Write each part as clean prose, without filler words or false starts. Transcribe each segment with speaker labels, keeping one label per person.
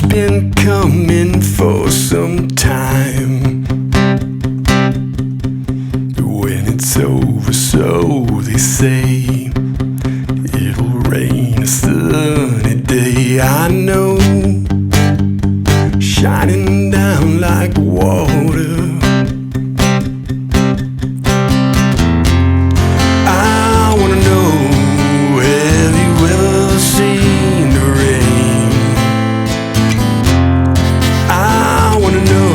Speaker 1: been coming for some time. When it's over, so they say, it'll rain a sunny day. I know, shining down like water. I wanna know, have you ever seen the rain? I wanna know,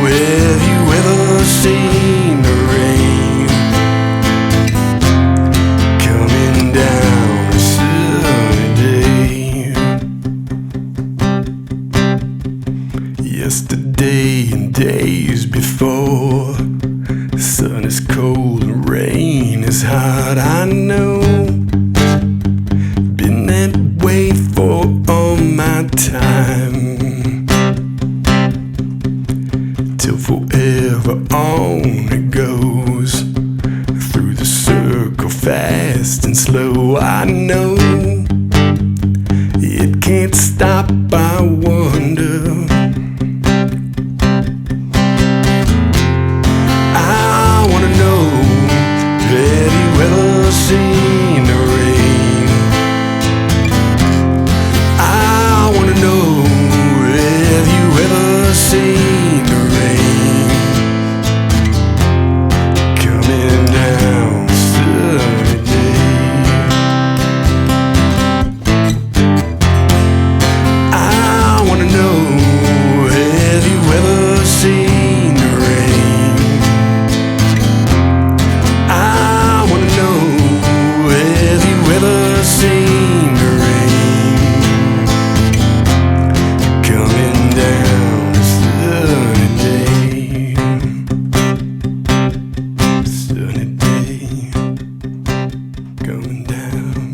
Speaker 1: have you ever seen the rain coming down a sunny day? Yesterday and days before, the sun is cold and rain is hot. I know, been that way for all my time, till forever on it goes, through the circle fast and slow. I know, it can't stop, I wonder. I wanna know, have you ever seen the rain? I wanna know, have you ever seen the rain coming down a sunny day? I wanna know, have you ever seen the rain? I wanna know, have you ever seen the rain coming down a sunny day? Sunny day coming down.